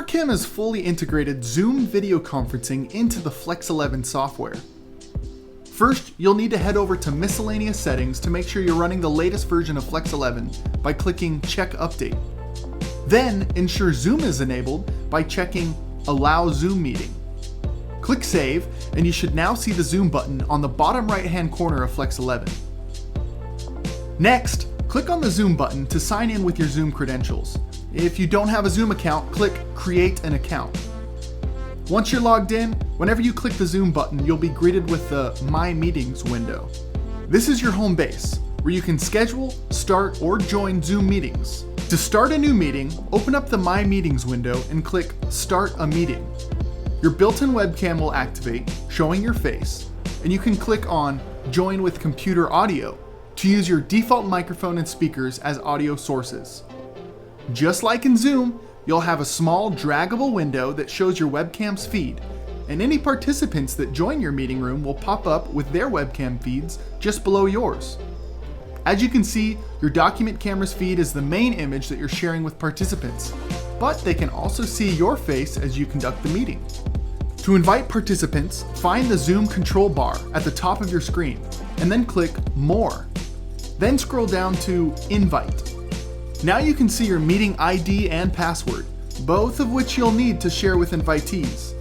HoverCam has fully integrated Zoom video conferencing into the Flex 11 software. First, you'll need to head over to Miscellaneous Settings to make sure you're running the latest version of Flex 11 by clicking Check Update. Then, ensure Zoom is enabled by checking Allow Zoom Meeting. Click Save, and you should now see the Zoom button on the bottom right-hand corner of Flex 11. Next, click on the Zoom button to sign in with your Zoom credentials. If you don't have a Zoom account, click Create an Account. Once you're logged in, whenever you click the Zoom button, you'll be greeted with the My Meetings window. This is your home base, where you can schedule, start, or join Zoom meetings. To start a new meeting, open up the My Meetings window and click Start a Meeting. Your built-in webcam will activate, showing your face, and you can click on Join with Computer Audio to use your default microphone and speakers as audio sources. Just like in Zoom, you'll have a small draggable window that shows your webcam's feed, and any participants that join your meeting room will pop up with their webcam feeds just below yours. As you can see, your document camera's feed is the main image that you're sharing with participants, but they can also see your face as you conduct the meeting. To invite participants, find the Zoom control bar at the top of your screen, and then click More. Then scroll down to Invite. Now you can see your meeting ID and password, both of which you'll need to share with invitees.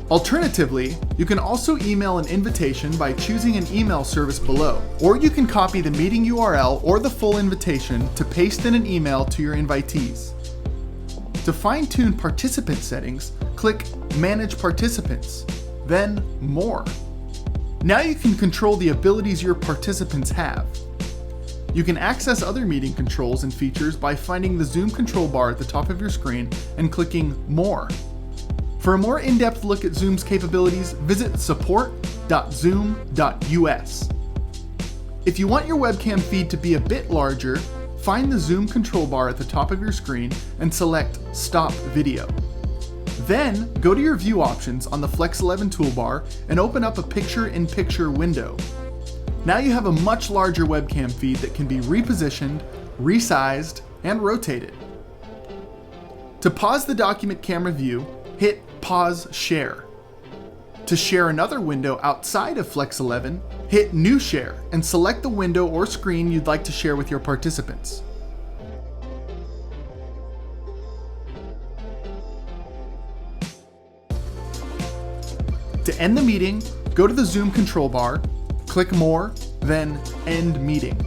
Alternatively, you can also email an invitation by choosing an email service below, or you can copy the meeting URL or the full invitation to paste in an email to your invitees. To fine-tune participant settings, click Manage Participants, then More. Now you can control the abilities your participants have. You can access other meeting controls and features by finding the Zoom control bar at the top of your screen and clicking More. For a more in-depth look at Zoom's capabilities, visit support.zoom.us. If you want your webcam feed to be a bit larger, find the Zoom control bar at the top of your screen and select Stop Video. Then, go to your view options on the Flex 11 toolbar and open up a picture-in-picture window. Now you have a much larger webcam feed that can be repositioned, resized, and rotated. To pause the document camera view, hit Pause Share. To share another window outside of Flex 11, hit New Share and select the window or screen you'd like to share with your participants. To end the meeting, go to the Zoom control bar, click More, then End Meeting.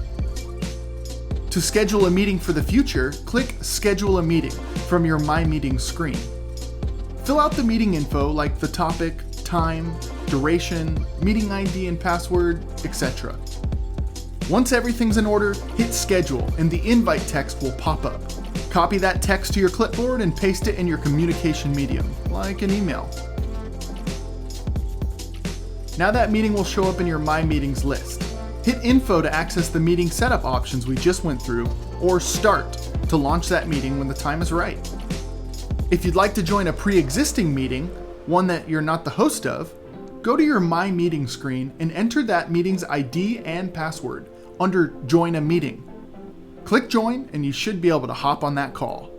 To schedule a meeting for the future, click Schedule a Meeting from your My Meetings screen. Fill out the meeting info like the topic, time, duration, meeting ID and password, etc. Once everything's in order, hit Schedule and the invite text will pop up. Copy that text to your clipboard and paste it in your communication medium, like an email. Now that meeting will show up in your My Meetings list. Hit Info to access the meeting setup options we just went through, or Start to launch that meeting when the time is right. If you'd like to join a pre-existing meeting, one that you're not the host of, go to your My Meeting screen and enter that meeting's ID and password under Join a Meeting. Click Join and you should be able to hop on that call.